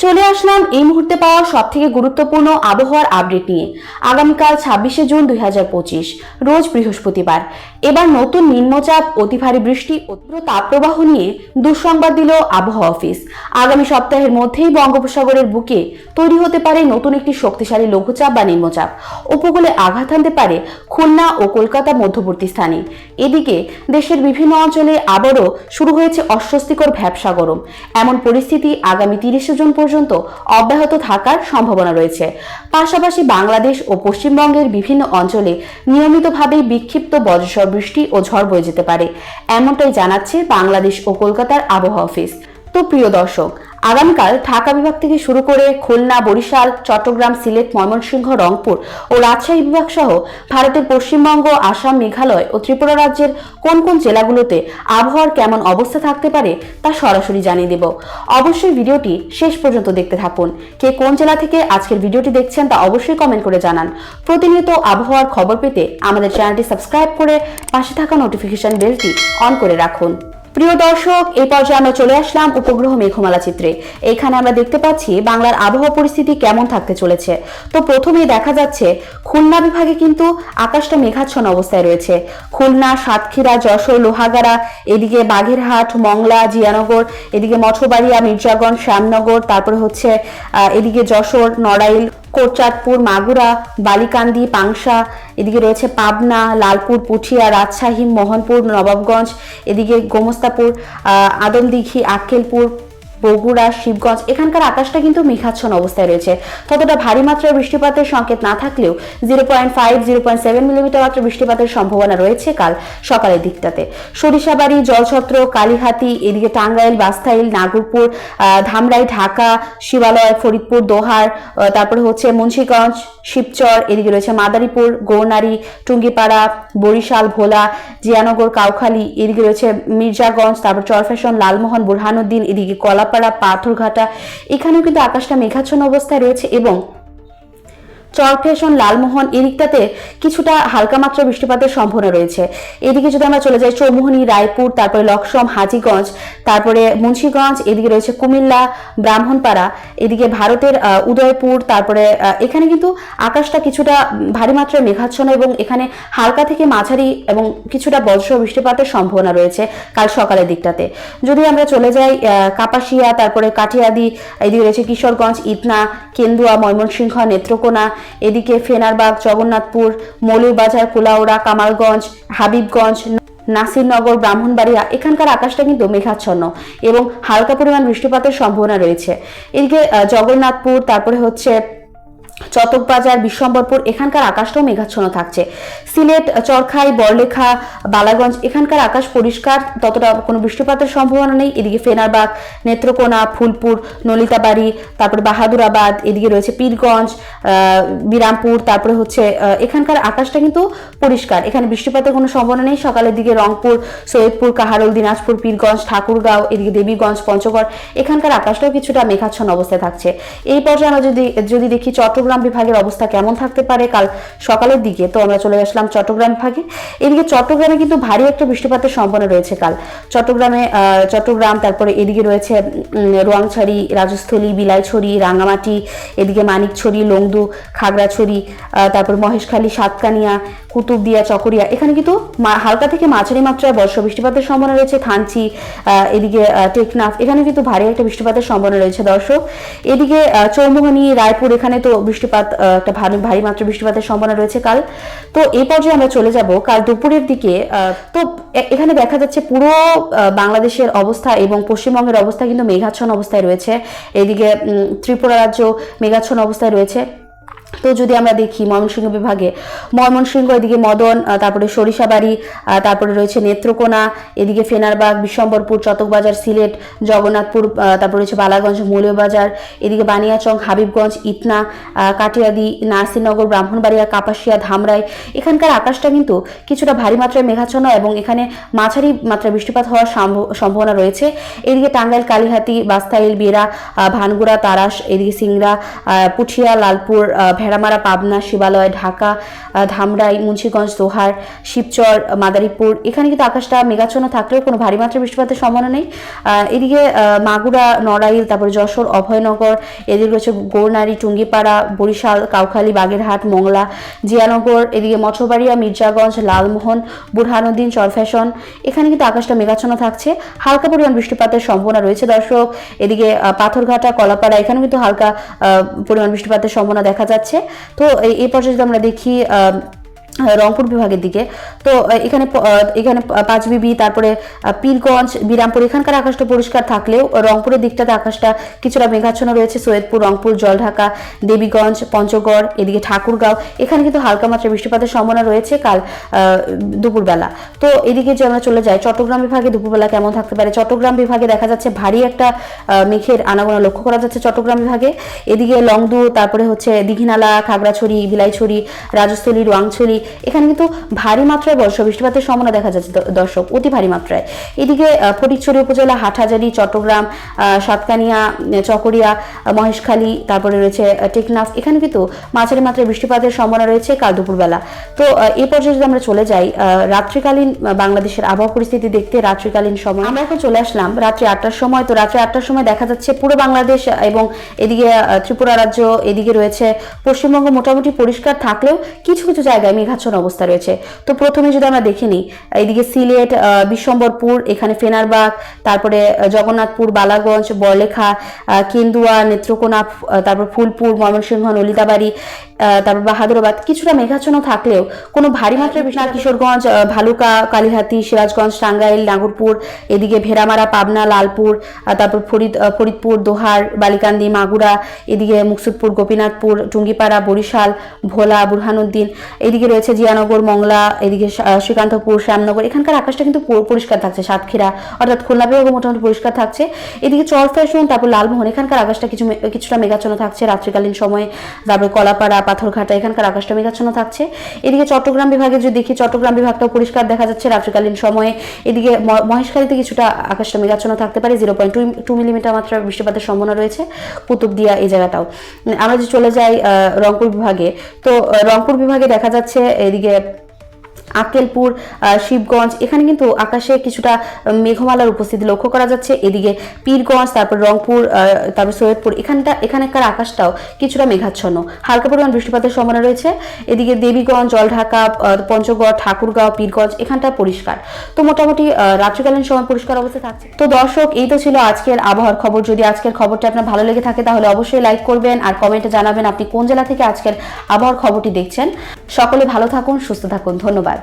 চলে আসলাম এই মুহূর্তে পাওয়া সবথেকে গুরুত্বপূর্ণ আবহাওয়ার আপডেট নিয়ে। আগামীকাল 26শে জুন 2025 রোজ বৃহস্পতিবার। এবার নতুন নিম্নচাপ, অতি ভারী বৃষ্টি ও তীব্র তাপপ্রবাহ নিয়ে দুঃসংবাদ দিল আবহাওয়া অফিস। আগামী সপ্তাহের মধ্যেই বঙ্গোপসাগরের বুকে তৈরি হতে পারে নতুন একটি শক্তিশালী লঘুচাপ বা নিম্নচাপ। উপকূলে আঘাত হানতে পারে খুলনা ও কলকাতা মধ্যবর্তী স্থানে। এদিকে দেশের বিভিন্ন অঞ্চলে আবারও শুরু হয়েছে অস্বস্তিকর ভ্যাপসা গরম। এমন পরিস্থিতি আগামী 30শে জুন পর্যন্ত অব্যাহত থাকার সম্ভাবনা রয়েছে। পাশাপাশি বাংলাদেশ ও পশ্চিমবঙ্গের বিভিন্ন অঞ্চলে নিয়মিতভাবে বিক্ষিপ্ত বজ্রসহ বৃষ্টি ও ঝড় বয়ে যেতে পারে, এমনটাই জানাচ্ছে বাংলাদেশ ও কলকাতার আবহাওয়া অফিস। তো প্রিয় দর্শক, আগামীকাল ঢাকা বিভাগ থেকে শুরু করে খুলনা, বরিশাল, চট্টগ্রাম, সিলেট, ময়মনসিংহ, রংপুর ও রাজশাহী বিভাগ সহ ভারতের পশ্চিমবঙ্গ, আসাম, মেঘালয় ও ত্রিপুরা রাজ্যের কোন কোন জেলাগুলোতে আবহাওয়ার কেমন অবস্থা থাকতে পারে তা সরাসরি জানিয়ে দেব। অবশ্যই ভিডিওটি শেষ পর্যন্ত দেখতে থাকুন। কে কোন জেলা থেকে আজকের ভিডিওটি দেখছেন তা অবশ্যই কমেন্ট করে জানান। প্রতিনিয়ত আবহাওয়ার খবর পেতে আমাদের চ্যানেলটি সাবস্ক্রাইব করে পাশে থাকা নোটিফিকেশন বেলটি অন করে রাখুন। প্রিয় দর্শক, এই পর্যায়ে আমরা চলে আসলাম উপগ্রহ মেঘমালা চিত্রে। এখানে আমরা দেখতে পাচ্ছি বাংলার আবহাওয়া পরিস্থিতি কেমন থাকতে চলেছে। তো প্রথমেই দেখা যাচ্ছে খুলনা বিভাগে কিন্তু আকাশটা মেঘাচ্ছন্ন অবস্থায় রয়েছে। খুলনা, সাতক্ষীরা, যশোর, লোহাগাড়া, এদিকে বাগেরহাট, মংলা, জিয়ানগর, এদিকে মঠবাড়িয়া, মির্জাগঞ্জ, শ্যামনগর, তারপরে হচ্ছে এদিকে যশোর, নড়াইল, কোটচাঁদপুর, মাগুরা, বালিকান্দি, পাংশা, এদিকে রয়েছে পাবনা, লালপুর, পুঠিয়া, রাজশাহী, মোহনপুর, নবাবগঞ্জ, এদিকে গোমস্তাপুর, আদমদিঘি, আক্কেলপুর, বগুড়া, শিবগঞ্জ। এখানকার আকাশটা কিন্তু মেঘাচ্ছন্ন অবস্থায় রয়েছে। ততটা ভারী মাত্রার বৃষ্টিপাতের সংকেত না থাকলেও 0.5-0.7 মিলিমিটার মাত্র বৃষ্টিপাতের সম্ভাবনা রয়েছে কাল সকালের দিকটাতে। সরিষাবাড়ি, জলছত্র, কালীহাতি, এদিকে টাঙ্গাইল, বাস্তাইল, নাগরপুর, ধামরাই, ঢাকা, শিবালয়, ফরিদপুর, দোহার, তারপরে হচ্ছে মুন্সিগঞ্জ, শিবচর, এদিকে রয়েছে মাদারীপুর, গৌরনারী, টুঙ্গিপাড়া, বরিশাল, ভোলা, জিয়ানগর, কাউখালী, এদিকে রয়েছে মির্জাগঞ্জ, তারপর চরফ্যাশন, লালমোহন, বুরহানুদ্দিন, এদিকে কলাপাড়া, পাথরঘাটা। এখানেও কিন্তু আকাশটা মেঘাচ্ছন্ন অবস্থায় রয়েছে এবং চরফ্যাশন, লালমোহন এদিকটাতে কিছুটা হালকা মাত্রা বৃষ্টিপাতের সম্ভাবনা রয়েছে। এদিকে যদি আমরা চলে যাই চৌমুহনী, রায়পুর, তারপরে লক্সম, হাজীগঞ্জ, তারপরে মুন্সিগঞ্জ, এদিকে রয়েছে কুমিল্লা, ব্রাহ্মণপাড়া, এদিকে ভারতের উদয়পুর, তারপরে এখানে কিন্তু আকাশটা কিছুটা ভারী মাত্রায় মেঘাচ্ছন্ন এবং এখানে হালকা থেকে মাঝারি এবং কিছুটা বজ্র বৃষ্টিপাতের সম্ভাবনা রয়েছে কাল সকালের দিকটাতে। যদি আমরা চলে যাই কাপাসিয়া, তারপরে কাটিয়াদি, এদিকে রয়েছে কিশোরগঞ্জ, ইটনা, কেন্দুয়া, ময়মনসিংহ, নেত্রকোনা, এদিকে ফেনারবাগ, জগন্নাথপুর, মৌলভীবাজার, কুলাউড়া, কামালগঞ্জ, হাবিবগঞ্জ, নাসিরনগর, ব্রাহ্মণবাড়িয়া। এখানকার আকাশটা কিন্তু মেঘাচ্ছন্ন এবং হালকা পরিমাণ বৃষ্টিপাতের সম্ভাবনা রয়েছে। এদিকে জগন্নাথপুর, তারপরে হচ্ছে চটকবাজার, বিশ্বম্বরপুর, এখানকার আকাশটাও মেঘাচ্ছন্ন থাকছে। সিলেট, চরখাই, বড়লেখা, বালাগঞ্জ, এখানকার আকাশ পরিষ্কার, ততটা কোনো বৃষ্টিপাতের সম্ভাবনা নেই। এদিকে ফেনারবাগ, নেত্রকোনা, ফুলপুর, নলিতাবাড়ি, তারপরে বাহাদুরাবাদ, এদিকে রয়েছে পীরগঞ্জ, বিরামপুর, তারপরে হচ্ছে এখানকার আকাশটা কিন্তু পরিষ্কার, এখানে বৃষ্টিপাতের কোনো সম্ভাবনা নেই। সকালের দিকে রংপুর, সৈয়দপুর, কাহারোল, দিনাজপুর, পীরগঞ্জ, ঠাকুরগাঁও, এদিকে দেবীগঞ্জ, পঞ্চগড়, এখানকার আকাশটাও কিছুটা মেঘাচ্ছন্ন অবস্থায় থাকছে। এই পর্যায়ে আমরা যদি দেখি চট্টগ্রাম বিভাগের অবস্থা কেমন থাকতে পারে কাল সকালের দিকে, তো আমরা চলে আসলাম চট্টগ্রাম বিভাগে। এদিকে চট্টগ্রামে কিন্তু ভারী একটা বৃষ্টিপাতের সম্ভাবনা রয়েছে কাল চট্টগ্রাম, তারপরে এদিকে রয়েছে রোয়াংছড়ি, রাজস্থলী, বিলাইছড়ি, রাঙ্গামাটি, এদিকে মানিকছড়ি, লংদু, খাগড়াছড়ি, তারপর মহেশখালী, সাতকানিয়া, কুতুবদিয়া, চকরিয়া, এখানে কিন্তু হালকা থেকে মাঝারি মাত্রায় বর্ষা বৃষ্টিপাতের সম্ভাবনা রয়েছে। থানচি, এদিকে টেকনাফ, এখানে কিন্তু ভারী একটা বৃষ্টিপাতের সম্ভাবনা রয়েছে দর্শক। এদিকে চৌমুহনী, রায়পুর, এখানে তো বৃষ্টিপাত একটা ভারী মাত্রা বৃষ্টিপাতের সম্ভাবনা রয়েছে কাল। তো এই পর্যায়ে আমরা চলে যাব কাল দুপুরের দিকে। তো এখানে দেখা যাচ্ছে পুরো বাংলাদেশের অবস্থা এবং পশ্চিমবঙ্গের অবস্থা কিন্তু মেঘাচ্ছন্ন অবস্থায় রয়েছে। এদিকে ত্রিপুরা রাজ্য মেঘাচ্ছন্ন অবস্থায় রয়েছে। তো যদি আমরা দেখি ময়মনসিংহ বিভাগে, ময়মনসিংহ, এদিকে মদন, তারপরে সরিষাবাড়ি, তারপরে রয়েছে নেত্রকোনা, এদিকে ফেনারবাগ, বিশ্বম্বরপুর, চটকবাজার, সিলেট, জগন্নাথপুর, তারপরে রয়েছে বালাগঞ্জ, মৌলভীবাজার, এদিকে বানিয়াচং, হাবিবগঞ্জ, ইটনা, কাটিয়াদি, নাসিরনগর, ব্রাহ্মণবাড়িয়া, কাপাসিয়া, ধামরাই, এখানকার আকাশটা কিন্তু কিছুটা ভারী মাত্রায় মেঘাচ্ছন্ন এবং এখানে মাঝারি মাত্রায় বৃষ্টিপাত হওয়ার সম্ভাবনা রয়েছে। এদিকে টাঙ্গাইল, কালীহাতি, বাস্তাইল, বেড়া, ভানগুড়া, তারাস, এদিকে সিংড়া, পুঠিয়া, লালপুর, ভেড়ামারা, পাবনা, শিবালয়, ঢাকা, ধামরাই, মুন্সিগঞ্জ, দোহার, শিবচর, মাদারীপুর এখানে কিন্তু আকাশটা মেঘাচ্ছন্ন থাকলেও কোনো ভারী মাত্রার বৃষ্টিপাতের সম্ভাবনা নেই। এদিকে মাগুরা, নড়াইল, তারপরে যশোর, অভয়নগর, এদিকে রয়েছে গৌরনারী, টুঙ্গিপাড়া, বরিশাল, কাউখালী, বাগেরহাট, মংলা, জিয়ানগর, এদিকে মঠবাড়িয়া, মির্জাগঞ্জ, লালমোহন, বুরহানুদ্দিন, চরফ্যাশন এখানে কিন্তু আকাশটা মেঘাচ্ছন্ন থাকছে, হালকা পরিমাণ বৃষ্টিপাতের সম্ভাবনা রয়েছে দর্শক। এদিকে পাথরঘাটা, কলাপাড়া এখানে কিন্তু হালকা পরিমাণ বৃষ্টিপাতের সম্ভাবনা দেখা যাচ্ছে। তো এই পর্যায়ে যদি আমরা দেখি রংপুর বিভাগের দিকে, তো এখানে এখানে পাঁচবিবি, তারপরে পীরগঞ্জ, বিরামপুর এখানকার আকাশটা পরিষ্কার থাকলেও রংপুরের দিকটাতে আকাশটা কিছুটা মেঘাচ্ছন্ন রয়েছে। সৈয়দপুর, রংপুর, জলঢাকা, দেবীগঞ্জ, পঞ্চগড়, এদিকে ঠাকুরগাঁও এখানে কিন্তু হালকা মাত্রায় বৃষ্টিপাতের সম্ভাবনা রয়েছে কাল দুপুরবেলা। তো এদিকে যে আমরা চলে যাই চট্টগ্রাম বিভাগে দুপুরবেলা কেমন থাকতে পারে। চট্টগ্রাম বিভাগে দেখা যাচ্ছে ভারী একটা মেঘের আনাগোনা লক্ষ্য করা যাচ্ছে চট্টগ্রাম বিভাগে। এদিকে লংদু, তারপরে হচ্ছে দীঘিনালা, খাগড়াছড়ি, বিলাইছড়ি, রাজস্থলী, রোয়াংছড়ি এখানে কিন্তু ভারী মাত্রায় বর্ষা বৃষ্টিপাতের সম্ভাবনা দেখা যাচ্ছে দর্শক, অতি ভারী মাত্রায়। এদিকে ফটিকছড়ি উপজেলা, হাটহাজারী, চট্টগ্রাম, সাতকানিয়া, চকরিয়া, মহেশখালী, তারপরে রয়েছে টেকনাফ এখানে কিন্তু মাঝারি মাত্রায় বৃষ্টিপাতের সম্ভাবনা রয়েছে কাল দুপুরবেলা। তো এই পর্যায়ে যদি আমরা চলে যাই রাত্রিকালীন বাংলাদেশের আবহাওয়া পরিস্থিতি দেখতে, রাত্রিকালীন সময় আমরা এখন চলে আসলাম রাত্রি 8টার সময়। তো রাত্রি 8টার সময় দেখা যাচ্ছে পুরো বাংলাদেশ এবং এদিকে ত্রিপুরা রাজ্য, এদিকে রয়েছে পশ্চিমবঙ্গ মোটামুটি পরিষ্কার থাকলেও কিছু কিছু জায়গায় মেঘাচ্ছন্ন অবস্থা রয়েছে। তো প্রথমে যদি আমরা দেখে নিই এইদিকে সিলেট, বিশ্বম্বরপুর, এখানে ফেনারবাগ, তারপরে জগন্নাথপুর, বালাগঞ্জ, বড়লেখা, কেন্দুয়া, নেত্রকোনা, তারপর ফুলপুর, ময়মনসিংহ, নলিতাবাড়ি, তারপর বাহাদুরাবাদ কিছুটা মেঘাচ্ছন্ন থাকলেও কোনো ভারী মাত্রার বৃষ্টি না। কিশোরগঞ্জ, ভালুকা, কালিহাতী, সিরাজগঞ্জ, টাঙ্গাইল, নাগরপুর, এদিকে ভেড়ামারা, পাবনা, লালপুর, তারপর ফরিদপুর, দোহার, বালিকান্দি, মাগুরা, এদিকে মুকসুদপুর, গোপীনাথপুর, টুঙ্গিপাড়া, বরিশাল, ভোলা, বুরহানুদ্দিন, এদিকে রয়েছে জিয়ানগর, মংলা, এদিকে শ্রীকান্তপুর, শ্যামনগর এখানকার আকাশটা কিন্তু পরিষ্কার থাকছে। সাতক্ষীরা অর্থাৎ খুলনা বিভাগ মোটামুটি পরিষ্কার থাকছে। এদিকে চরফ্যাশন, তারপর লালমোহন এখানকার আকাশটা কিছুটা মেঘাচ্ছন্ন থাকছে রাত্রিকালীন সময়ে। তারপরে কলাপাড়া, পাথরঘাটা এখানকার আকাশটা মেঘাচ্ছন্ন থাকছে। এদিকে চট্টগ্রাম বিভাগে যদি দেখি চট্টগ্রাম বিভাগটাও পরিষ্কার দেখা যাচ্ছে রাত্রিকালীন সময়ে। এদিকে মহেশখালীতে কিছুটা আকাশটা মেঘাচ্ছন্ন থাকতে পারে, 0.2 মিলিমিটার মাত্রার বৃষ্টিপাতের সম্ভাবনা রয়েছে। কুতুবদিয়া এই জায়গাটাও। আমরা যদি চলে যাই রংপুর বিভাগে, তো রংপুর বিভাগে দেখা যাচ্ছে এদিকে আক্কেলপুর, শিবগঞ্জ এখানে কিন্তু আকাশে কিছুটা মেঘমালার উপস্থিতি লক্ষ্য করা যাচ্ছে। এদিকে পীরগঞ্জ, তারপর রংপুর, তারপর সৈয়দপুর এখানকার আকাশটাও কিছুটা মেঘাচ্ছন্ন, হালকা পরিমাণ বৃষ্টিপাতের সম্ভাবনা রয়েছে। এদিকে দেবীগঞ্জ, জলঢাকা, পঞ্চগড়, ঠাকুরগাঁও, পীরগঞ্জ এখানটা পরিষ্কার। তো মোটামুটি রাত্রিকালীন সময় পরিষ্কার অবস্থা থাকছে। তো দর্শক এই তো ছিল আজকের আবহাওয়ার খবর। যদি আজকের খবরটা আপনার ভালো লেগে থাকে তাহলে অবশ্যই লাইক করবেন আর কমেন্টে জানাবেন আপনি কোন জেলা থেকে আজকের আবহাওয়ার খবরটি দেখছেন। সকলে ভালো থাকুন, সুস্থ থাকুন, ধন্যবাদ।